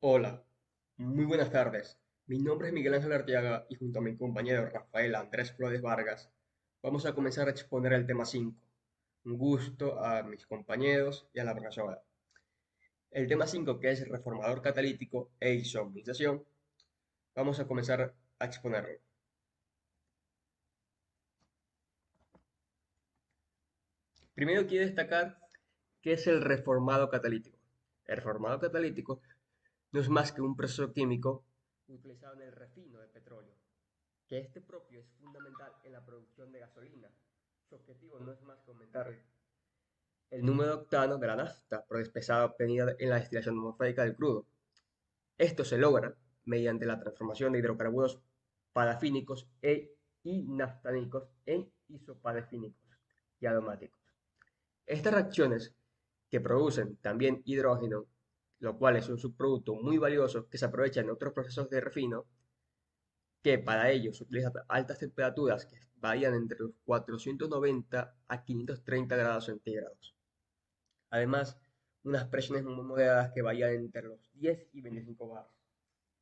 Hola, muy buenas tardes. Mi nombre es Miguel Ángel Arteaga y junto a mi compañero Rafael Andrés Flores Vargas vamos a comenzar a exponer el tema 5. Un gusto a mis compañeros y a la profesora. El tema 5, que es reformador catalítico e isomerización, vamos a comenzar a exponerlo. Primero quiero destacar qué es el reformado catalítico. El reformado catalítico no es más que un proceso químico utilizado en el refino de petróleo, que este propio es fundamental en la producción de gasolina. Su objetivo no es más que aumentar el número de octano de la nafta por despesada obtenida en la destilación atmosférica del crudo. Esto se logra mediante la transformación de hidrocarburos parafínicos y naftánicos en isoparafínicos y aromáticos. Estas reacciones que producen también hidrógeno, lo cual es un subproducto muy valioso que se aprovecha en otros procesos de refino, que para ello se utilizan altas temperaturas que varían entre los 490 a 530 grados centígrados. Además, unas presiones muy moderadas que varían entre los 10 y 25 bars.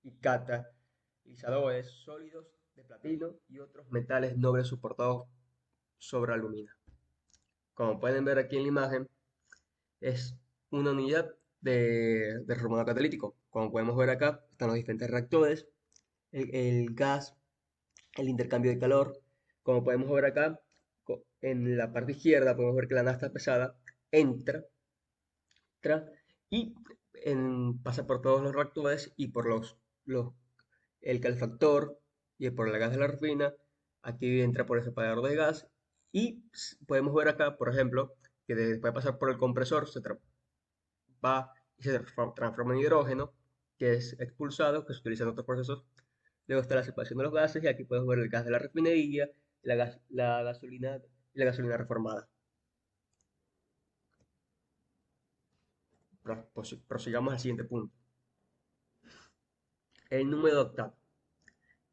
Y catalizadores sólidos de platino y otros metales nobles soportados sobre alumina. Como pueden ver aquí en la imagen, es una unidad de reformador catalítico. Como podemos ver acá, están los diferentes reactores, el gas, el intercambio de calor. Como podemos ver acá, en la parte izquierda podemos ver que la nafta pesada entra, entra y pasa por todos los reactores y por los el calefactor y por el gas de la refina. Aquí entra por el separador de gas y podemos ver acá, por ejemplo, que después de pasar por el compresor va y se transforma en hidrógeno, que es expulsado, que se utiliza en otros procesos. Luego está la separación de los gases y aquí podemos ver el gas de la refinería, la gasolina y la gasolina reformada. Prosigamos al siguiente punto. El número de octano.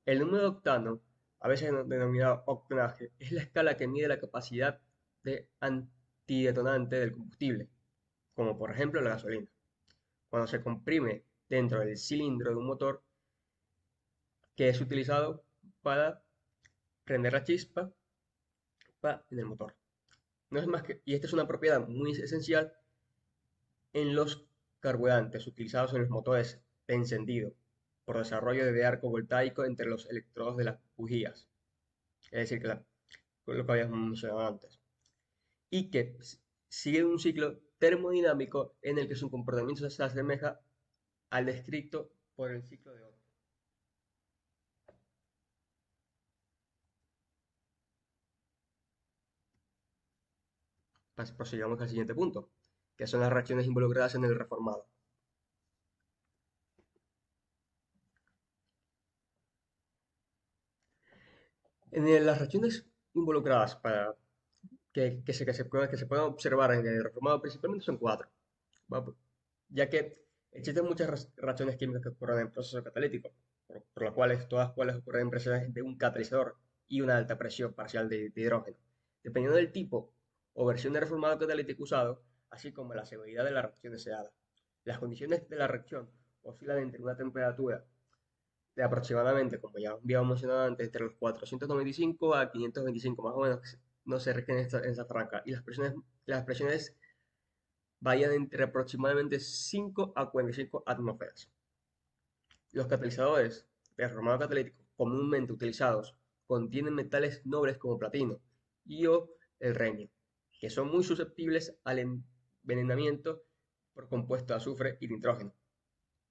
El número de octano, a veces denominado octanaje, es la escala que mide la capacidad de antidetonante del combustible, como por ejemplo la gasolina. Cuando se comprime dentro del cilindro de un motor que es utilizado para prender la chispa en el motor. No es más que, y esta es una propiedad muy esencial en los carburantes utilizados en los motores de encendido por desarrollo de arco voltaico entre los electrodos de las bujías, es decir, lo que habíamos mencionado antes, y que sigue un ciclo termodinámico en el que su comportamiento se asemeja al descrito por el ciclo de Otto. Prosigamos al siguiente punto, que son las reacciones involucradas en el reformado. Las reacciones involucradas que se puedan observar en el reformado principalmente son cuatro, ya que existen muchas reacciones químicas que ocurren en procesos catalíticos, por las cuales todas cuales ocurren en presiones de un catalizador y una alta presión parcial de hidrógeno. Dependiendo del tipo o versión de reformado catalítico usado, así como la severidad de la reacción deseada. Las condiciones de la reacción oscilan entre una temperatura de aproximadamente, como ya habíamos mencionado antes, entre los 495 a 525, más o menos, no se rigen en esa franja. Y las presiones varían entre aproximadamente 5 a 45 atmósferas. Los catalizadores de aromado catalítico comúnmente utilizados contienen metales nobles como platino y o el renio, que son muy susceptibles al envenenamiento por compuestos de azufre y nitrógeno.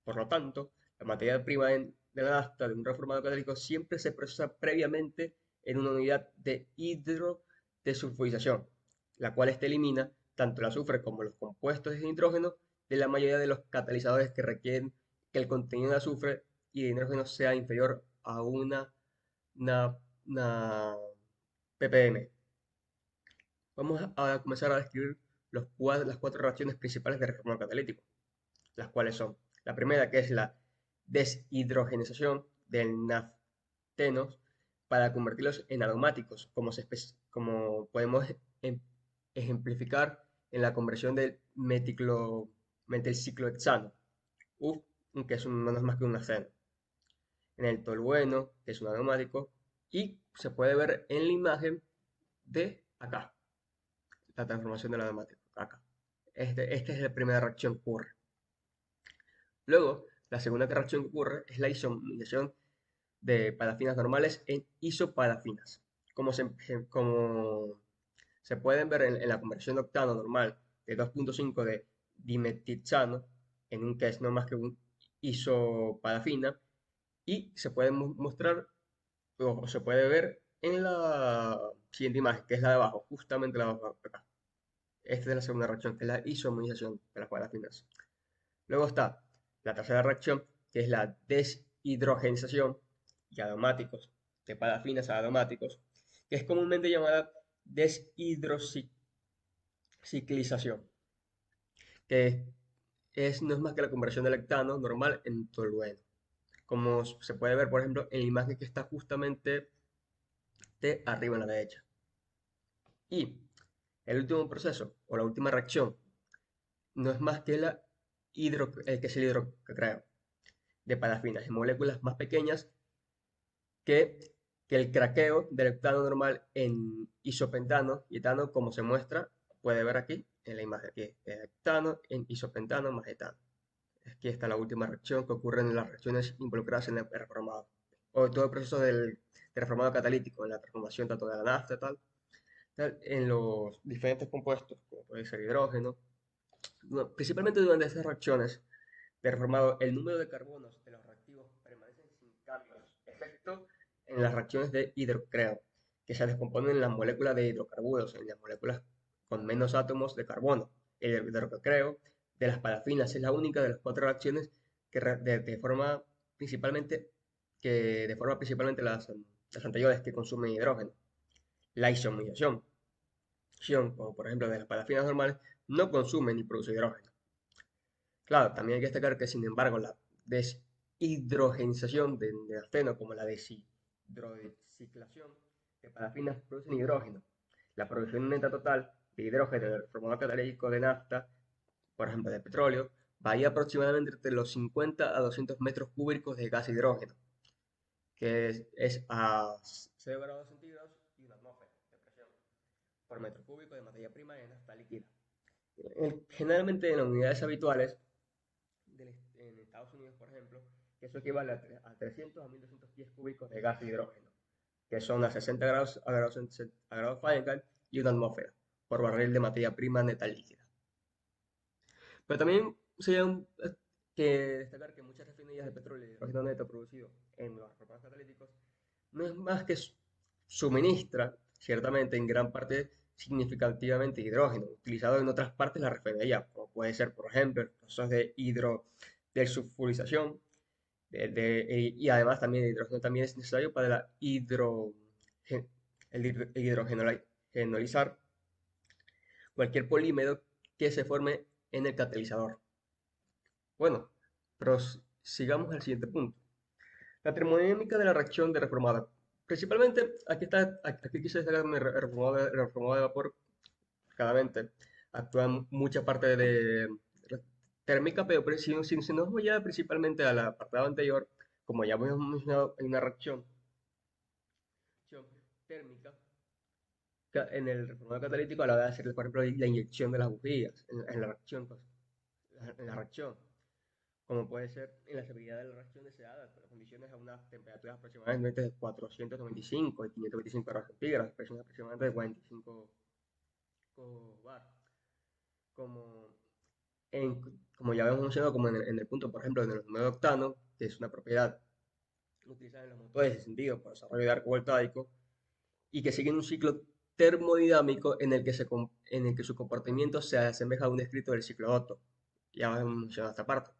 Por lo tanto, la materia prima de la nafta de un reformado catalítico siempre se procesa previamente en una unidad de hidrodesulfurización, la cual elimina tanto el azufre como los compuestos de nitrógeno de la mayoría de los catalizadores que requieren que el contenido de azufre y de hidrógeno sea inferior a una, una ppm. Vamos a comenzar a describir las cuatro reacciones principales de reformado catalítico, las cuales son la primera, que es la deshidrogenización del naftenos para convertirlos en aromáticos, como podemos ejemplificar en la conversión del metilciclohexano, que no es más que un aceno. En el tolueno, que es un aromático, y se puede ver en la imagen de acá, la transformación del aromático, acá. Esta es la primera reacción que ocurre. Luego, la segunda reacción que ocurre es la isomerización de parafinas normales en isoparafinas. Como se pueden ver en la conversión de octano normal de 2.5 de dimetixano, en un que es no más que un isoparafina, y se puede mostrar o se puede ver en la siguiente imagen, que es la de abajo, justamente la de abajo acá. Esta es la segunda reacción, que es la isomerización de las parafinas. Luego está la tercera reacción, que es la deshidrogenización y aromáticos, de parafinas a aromáticos, que es comúnmente llamada deshidrociclización, que no es más que la conversión del hectano normal en tolueno, como se puede ver, por ejemplo, en la imagen que está justamente de arriba a la derecha. Y el último proceso, o la última reacción, no es más que que es el hidrocreo de parafinas en moléculas más pequeñas que, que el craqueo del heptano normal en isopentano y etano, como se muestra, puede ver aquí en la imagen, aquí, heptano en isopentano más etano. Aquí está la última reacción que ocurre en las reacciones involucradas en el reformado, o todo el proceso del reformado catalítico, en la transformación tanto de la nafta tal, en los diferentes compuestos, como puede ser hidrógeno. Principalmente durante estas reacciones de reformado, el número de carbonos de los reactivos permanecen sin cambios, excepto en las reacciones de hidrocreo, que se descomponen en las moléculas de hidrocarburos, en las moléculas con menos átomos de carbono. El hidrocreo de las parafinas es la única de las cuatro reacciones que de forma principalmente las anteriores que consumen hidrógeno. La isomerización, como por ejemplo de las parafinas normales, no consume ni produce hidrógeno. Claro, también hay que destacar que, sin embargo, la deshidrogenización de aceno, como la deshidrociclación de parafinas, producen hidrógeno. La producción neta total de hidrógeno del formado catalítico de nafta, por ejemplo, de petróleo, varía aproximadamente entre los 50 a 200 metros cúbicos de gas hidrógeno, que es a 0 grados centígrados y una atmósfera de presión por metro cúbico de materia prima de nafta líquida. Generalmente en las unidades habituales en Estados Unidos, por ejemplo, que eso equivale a 300 a 1200 pies cúbicos de gas de hidrógeno, que son a 60 grados, a grados Fahrenheit y una atmósfera por barril de materia prima neta líquida. Pero también sería que destacar que muchas refinerías de petróleo y hidrógeno neto producido en los reformados catalíticos no es más que suministra, ciertamente, en gran parte significativamente hidrógeno, utilizado en otras partes de la refinería, como puede ser, por ejemplo, procesos de sulfurización, y además también el hidrógeno también es necesario para el hidrogenolizar cualquier polímero que se forme en el catalizador. Bueno, prosigamos al siguiente punto. La termodinámica de la reacción de reformada. Principalmente, aquí quise destacar el reformado de vapor, claramente, actúa mucha parte de térmica, pero si nos voy ya principalmente al apartado anterior, como ya hemos mencionado, hay una reacción térmica en el reformado catalítico a la hora de hacer, por ejemplo, la inyección de las bujías en la reacción, pues, en la reacción, como puede ser en la estabilidad de la reacción deseada, con condiciones a unas temperaturas aproximadamente de 495 y 525 grados centígrados, presiones aproximadamente de 45 bar. Como, como ya habíamos mencionado, como en el punto, por ejemplo, en el número de octano, que es una propiedad utilizada en los motores de sentido para desarrollo de arco voltaico, y que siguen un ciclo termodinámico en el que su comportamiento se asemeja a un escrito del ciclo de Otto. Ya hemos mencionado esta parte.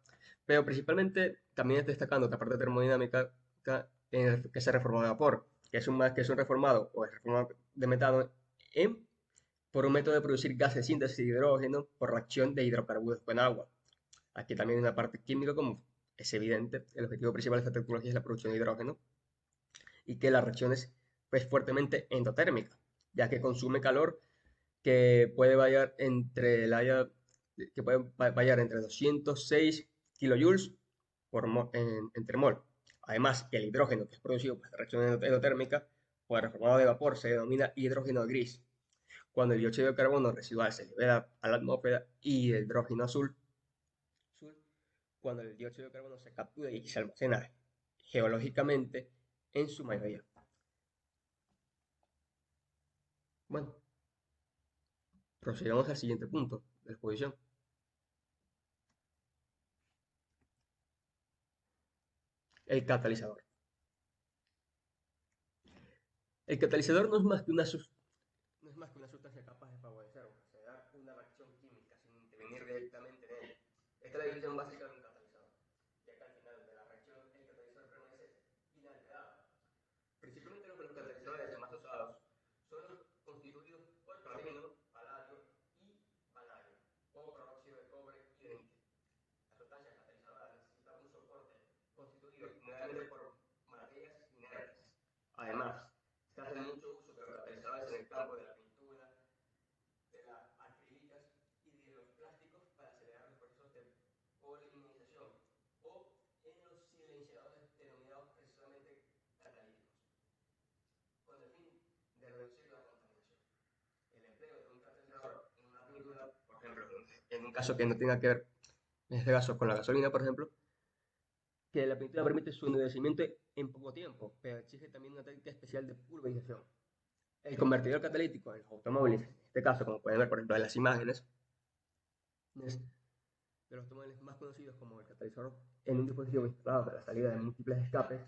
Pero principalmente también está destacando esta parte termodinámica que se reformado de vapor, que es un reformado o es reformado de metano por un método de producir gases de síntesis de hidrógeno por reacción de hidrocarburos con agua. Aquí también hay una parte química, como es evidente, el objetivo principal de esta tecnología es la producción de hidrógeno y que la reacción es pues, fuertemente endotérmica, ya que consume calor que puede variar entre 206 kilojoules entre mol. Además, el hidrógeno que es producido por esta reacción endotérmica o el reformado de vapor se denomina hidrógeno gris. Cuando el dióxido de carbono residual se libera a la atmósfera y el hidrógeno azul, cuando el dióxido de carbono se captura y se almacena geológicamente en su mayoría. Bueno, prosigamos al siguiente punto de la exposición. El catalizador. El catalizador no es más que una sustancia capaz de favorecer o acelerar una reacción química sin intervenir directamente en ella. Esta es la definición básica de un catalizador, ya que al final de la reacción el catalizador permanece inalterado. Principalmente los catalizadores más usados son los constituidos por clorino, paladio y vanadio, o peróxido de cobre y de níquel. Las sustancias catalizadoras necesitan un soporte constituido generalmente por materias inertes. Además, se hace mucho uso de los catalizadores en el campo de la pintura, de las acrílicas y de los plásticos para acelerar los procesos de polimerización o en los silenciadores denominados precisamente catalíticos, con el fin de reducir la contaminación. El empleo de un catalizador en una pintura, por ejemplo, en un caso que no tenga que ver, en este caso con la gasolina, por ejemplo, que la pintura permite su endurecimiento en poco tiempo, pero exige también una técnica especial de pulverización. El convertidor catalítico en los automóviles, en este caso, como pueden ver, por ejemplo, en las imágenes, es de los automóviles más conocidos como el catalizador en un dispositivo instalado para la salida de múltiples escapes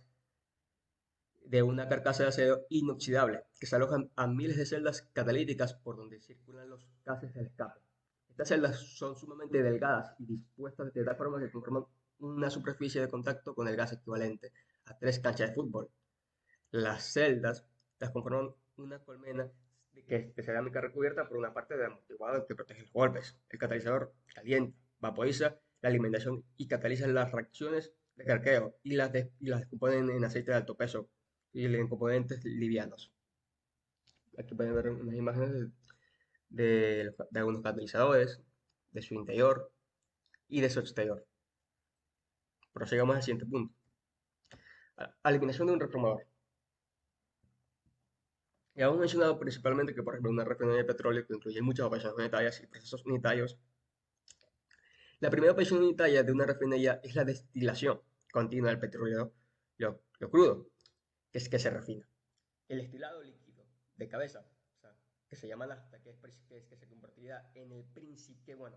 de una carcasa de acero inoxidable que se alojan a miles de celdas catalíticas por donde circulan los gases del escape. Estas celdas son sumamente delgadas y dispuestas de tal forma que conforman una superficie de contacto con el gas equivalente a 3 canchas de fútbol. Las celdas las conforman una colmena que es de cerámica recubierta por una parte de amortiguador que protege los golpes. El catalizador calienta, vaporiza la alimentación y cataliza las reacciones de craqueo y las descomponen en aceite de alto peso y en componentes livianos. Aquí pueden ver unas imágenes de algunos catalizadores, de su interior y de su exterior. Prosigamos al siguiente punto. Eliminación de un reformador. Ya hemos mencionado principalmente que, por ejemplo, una refinería de petróleo que incluye muchas operaciones unitarias y procesos unitarios. La primera operación unitaria de una refinería es la destilación continua del petróleo, lo crudo, que es que se refina. El destilado líquido de cabeza, o sea, que se llama nafta, que se convertirá en el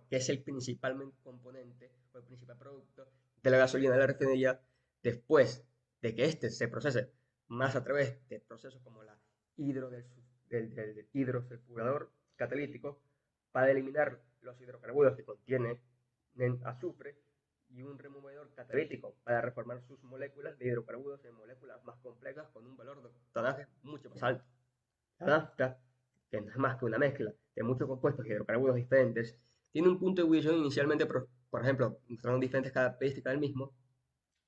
que es el principal componente o el principal producto de la gasolina de la refinería después de que éste se procese más a través de procesos como la del hidrosulfurador catalítico para eliminar los hidrocarburos que contienen azufre y un removedor catalítico para reformar sus moléculas de hidrocarburos en moléculas más complejas con un valor de octanaje mucho más alto. La nafta, que no es más que una mezcla de muchos compuestos y hidrocarburos diferentes, tiene un punto de ebullición inicialmente, por ejemplo, mostrando diferentes características del mismo,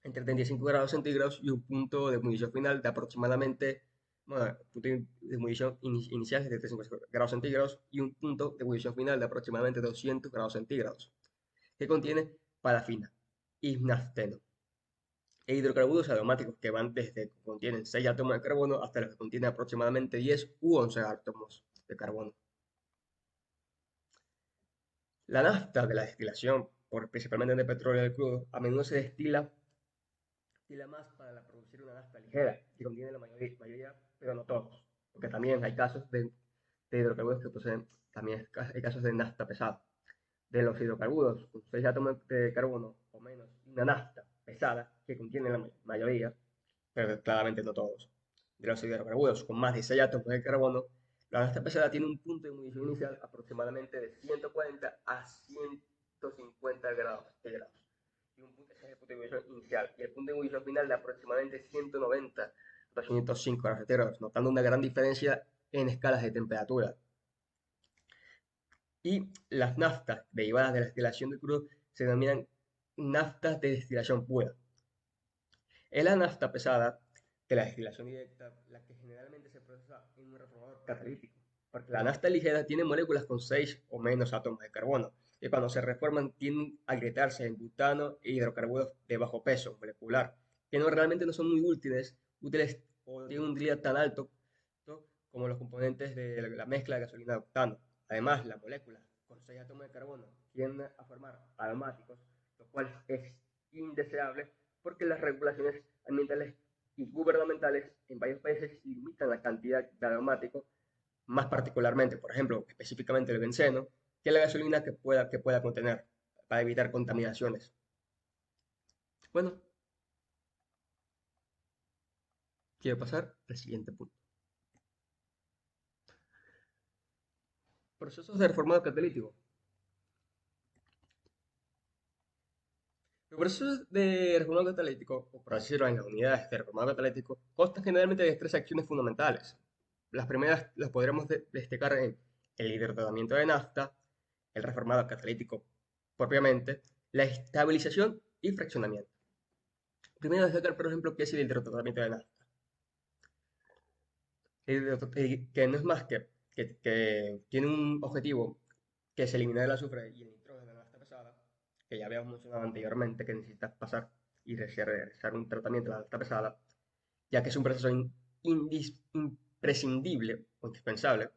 entre 35 grados centígrados y un punto de ebullición final de aproximadamente, bueno, punto de ebullición inicial de 35 grados centígrados y un punto de ebullición final de aproximadamente 200 grados centígrados, que contiene parafina y nafteno e hidrocarburos aromáticos que van desde que contienen 6 átomos de carbono hasta los que contienen aproximadamente 10 u 11 átomos de carbono. La nafta de la destilación, principalmente de petróleo de crudo, a menudo se destila más para producir una nafta ligera, que contiene la mayoría, pero no todos, porque también hay casos de hidrocarburos que poseen, también hay casos de nafta pesada. De los hidrocarburos con 6 átomos de carbono o menos, y una nafta pesada que contiene la mayoría, pero claramente no todos, de los hidrocarburos con más de 6 átomos de carbono, la nafta pesada tiene un punto de ebullición inicial aproximadamente de 140 a 150 grados centígrados. Y un punto, ese es el punto de ebullición inicial. Y el punto de ebullición final de aproximadamente 190 a 205 grados centígrados, notando una gran diferencia en escalas de temperatura. Y las naftas derivadas de la destilación de crudo se denominan naftas de destilación pura. Es la nafta pesada de la destilación directa la que generalmente se procesa en un reformador catalítico, porque la nafta ligera tiene moléculas con 6 o menos átomos de carbono, que cuando se reforman tienden a agrietarse en butano e hidrocarburos de bajo peso molecular, que realmente no son muy útiles o tienen un utilidad tan alto como los componentes de la mezcla de gasolina de octano. Además, la molécula con 6 átomos de carbono tiende a formar aromáticos, lo cual es indeseable porque las regulaciones ambientales y gubernamentales en varios países limitan la cantidad de aromáticos, más particularmente, por ejemplo, específicamente el benceno, que la gasolina que pueda contener, para evitar contaminaciones. Bueno, quiero pasar al siguiente punto. Procesos de reformado catalítico. Los procesos de reformado catalítico, o por decirlo en las unidades de reformado catalítico, constan generalmente de tres acciones fundamentales. Las primeras las podremos destacar en el hidrotratamiento de nafta, el reformado catalítico propiamente, la estabilización y fraccionamiento. Primero destacar, por ejemplo, qué es el hidrotratamiento de nafta. Que no es más que tiene un objetivo que es eliminar el azufre y el nitrógeno de la nafta pesada, que ya habíamos mencionado anteriormente que necesitas pasar y realizar un tratamiento de la nafta pesada, ya que es un proceso imprescindible o indispensable,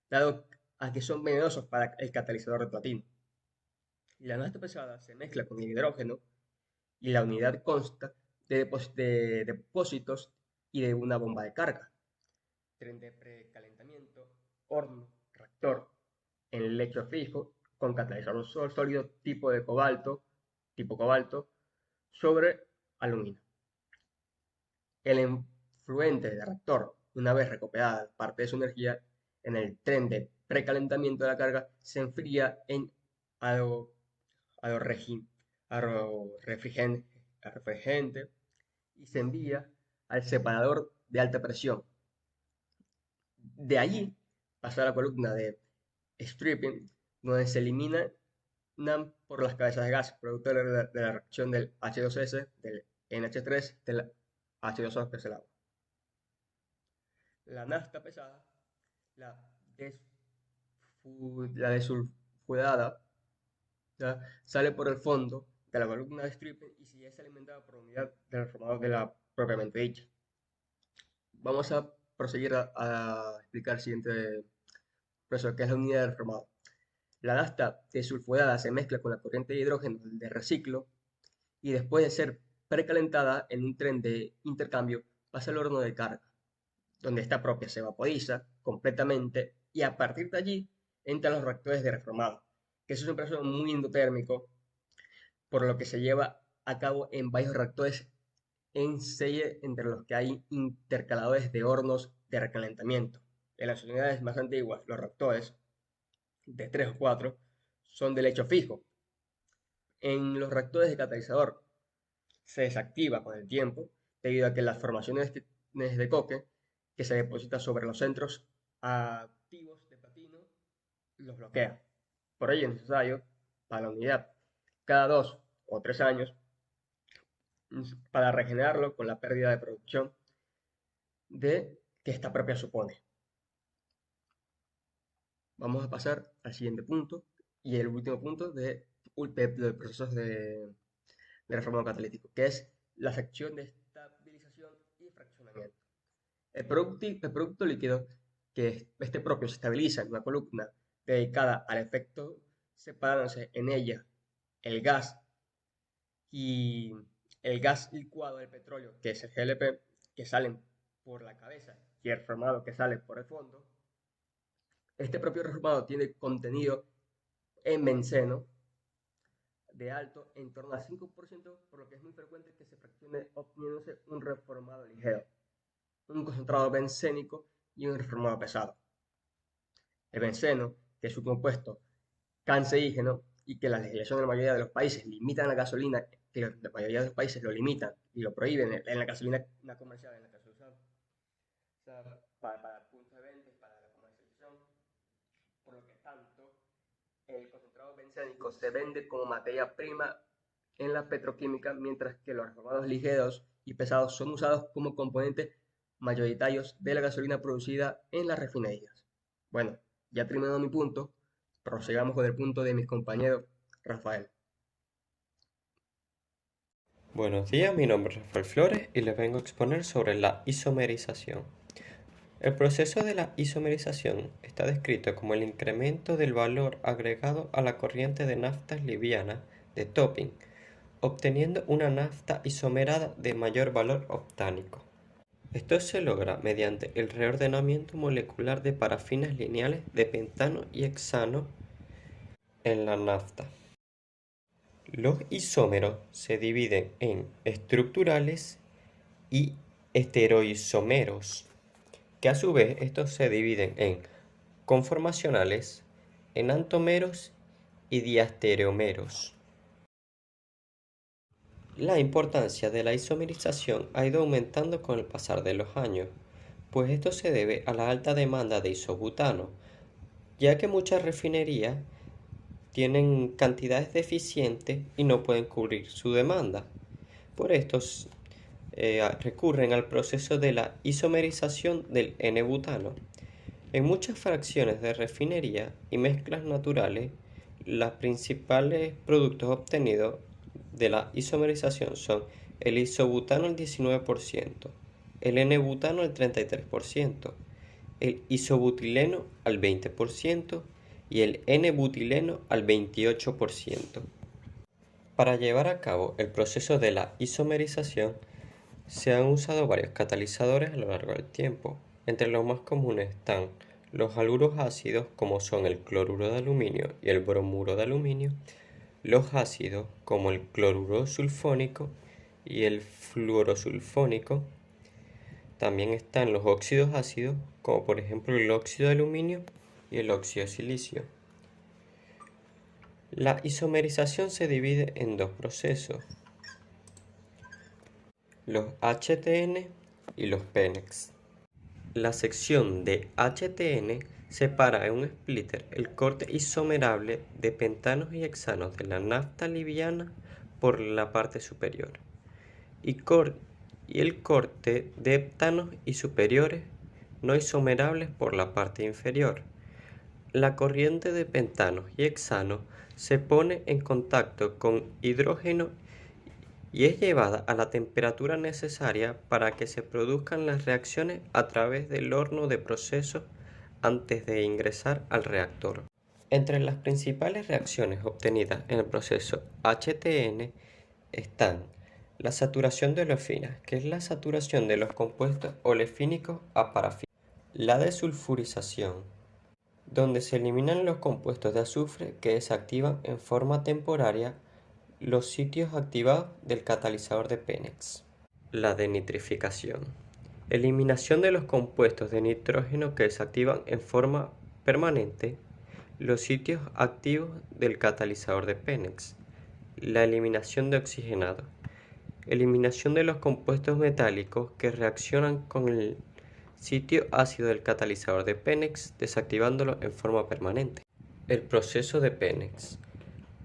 dado a que son venenosos para el catalizador de platino. Y la nafta pesada se mezcla con el hidrógeno y la unidad consta de depósitos y de una bomba de carga, tren de precalentamiento, horno, reactor, en lecho fijo, con catalizador sólido tipo cobalto, sobre aluminio. El efluente de reactor, una vez recuperada parte de su energía, en el tren de precalentamiento de la carga, se enfría en algo, algo, refrigerante y se envía al separador de alta presión. De allí pasa a la columna de stripping, donde se eliminan por las cabezas de gas, producto de la reacción del H2S, del NH3, del H2O, que es el agua. La nafta pesada, la, la desulfurada, ¿ya? Sale por el fondo de la columna de stripping y si es alimentada por unidad del reformador de la propiamente dicha. Vamos a proseguir a explicar el siguiente proceso, que es la unidad del reformador. La nafta desulfurada se mezcla con la corriente de hidrógeno de reciclo y después de ser precalentada en un tren de intercambio pasa al horno de carga, donde esta propia se vaporiza completamente y a partir de allí entran los reactores de reformado, que eso es un proceso muy endotérmico, por lo que se lleva a cabo en varios reactores en serie entre los que hay intercaladores de hornos de recalentamiento. En las unidades más antiguas, los reactores de 3 o 4 son de lecho fijo. En los reactores de catalizador se desactiva con el tiempo debido a que las formaciones de coque que se depositan sobre los centros activos de platino los bloquea. Por ello es necesario para la unidad cada 2 o 3 años para regenerarlo con la pérdida de producción de que esta propia supone. Vamos a pasar al siguiente punto y el último punto de procesos de reformado catalítico, que es la sección de estabilización y fraccionamiento. El producto líquido, que este propio se estabiliza en una columna dedicada al efecto, separándose en ella el gas y el gas licuado del petróleo, que es el GLP, que salen por la cabeza y el reformado que sale por el fondo. Este propio reformado tiene contenido en benceno de alto en torno al 5%, por lo que es muy frecuente que se fraccione obteniéndose un reformado ligero, un concentrado bencénico y un reformado pesado. El benceno, que es un compuesto cancerígeno y que la legislación de la mayoría de los países limitan la gasolina, que la mayoría de los países lo limitan y lo prohíben en la gasolina comercial, en la que se usa para puntos de venta y para la comercialización, por lo que tanto el concentrado bencénico se vende como materia prima en la petroquímica, mientras que los reformados ligeros y pesados son usados como componentes mayoritarios de la gasolina producida en las refinerías. Bueno, ya terminado mi punto, Prosigamos con el punto de mis compañeros Rafael. Buenos días, mi nombre es Rafael Flores y les vengo a exponer sobre la isomerización. El proceso de la isomerización está descrito como el incremento del valor agregado a la corriente de naftas liviana de topping, obteniendo una nafta isomerada de mayor valor octánico. Esto se logra mediante el reordenamiento molecular de parafinas lineales de pentano y hexano en la nafta. Los isómeros se dividen en estructurales y estereoisómeros, que a su vez estos se dividen en conformacionales, enantómeros y diastereomeros. La importancia de la isomerización ha ido aumentando con el pasar de los años, pues esto se debe a la alta demanda de isobutano, ya que muchas refinerías tienen cantidades deficientes y no pueden cubrir su demanda. Por esto recurren al proceso de la isomerización del N-butano. En muchas fracciones de refinería y mezclas naturales, los principales productos obtenidos de la isomerización son el isobutano al 19%, el N-butano al 33%, el isobutileno al 20% y el N-butileno al 28%. Para llevar a cabo el proceso de la isomerización, se han usado varios catalizadores a lo largo del tiempo. Entre los más comunes están los haluros ácidos, como son el cloruro de aluminio y el bromuro de aluminio, los ácidos, como el cloruro sulfónico y el fluorosulfónico. También están los óxidos ácidos, como por ejemplo el óxido de aluminio y el óxido de silicio. La isomerización se divide en dos procesos: los HTN y los PENEX. La sección de HTN separa en un splitter el corte isomerable de pentanos y hexanos de la nafta liviana por la parte superior y el corte de heptanos y superiores no isomerables por la parte inferior. La corriente de pentanos y hexanos se pone en contacto con hidrógeno y es llevada a la temperatura necesaria para que se produzcan las reacciones a través del horno de proceso antes de ingresar al reactor. Entre las principales reacciones obtenidas en el proceso HTN están la saturación de olefinas, que es la saturación de los compuestos olefínicos a parafina, la desulfurización, donde se eliminan los compuestos de azufre que desactivan en forma temporaria los sitios activados del catalizador de Penex. La denitrificación. Eliminación de los compuestos de nitrógeno que desactivan en forma permanente los sitios activos del catalizador de Penex. La eliminación de oxigenado. Eliminación de los compuestos metálicos que reaccionan con el sitio ácido del catalizador de Penex, desactivándolo en forma permanente. El proceso de Penex.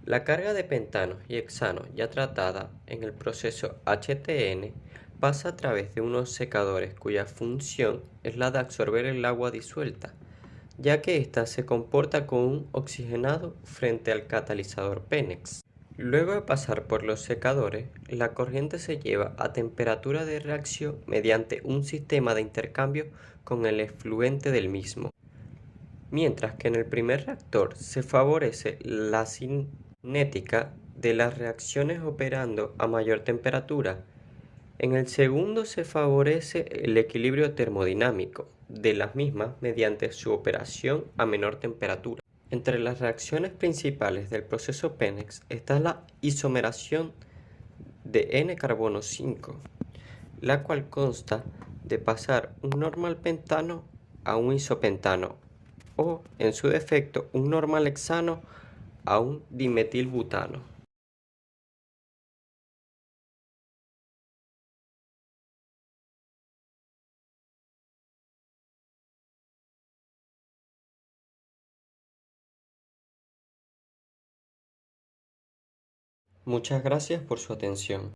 La carga de pentanos y hexanos ya tratada en el proceso HTN pasa a través de unos secadores cuya función es la de absorber el agua disuelta, ya que ésta se comporta como un oxigenado frente al catalizador Penex. Luego de pasar por los secadores, la corriente se lleva a temperatura de reacción mediante un sistema de intercambio con el efluente del mismo. Mientras que en el primer reactor se favorece la cinética de las reacciones operando a mayor temperatura, en el segundo se favorece el equilibrio termodinámico de las mismas mediante su operación a menor temperatura. Entre las reacciones principales del proceso Penex está la isomeración de N-carbono 5, la cual consta de pasar un normal pentano a un isopentano o, en su defecto, un normal hexano a un dimetilbutano. Muchas gracias por su atención.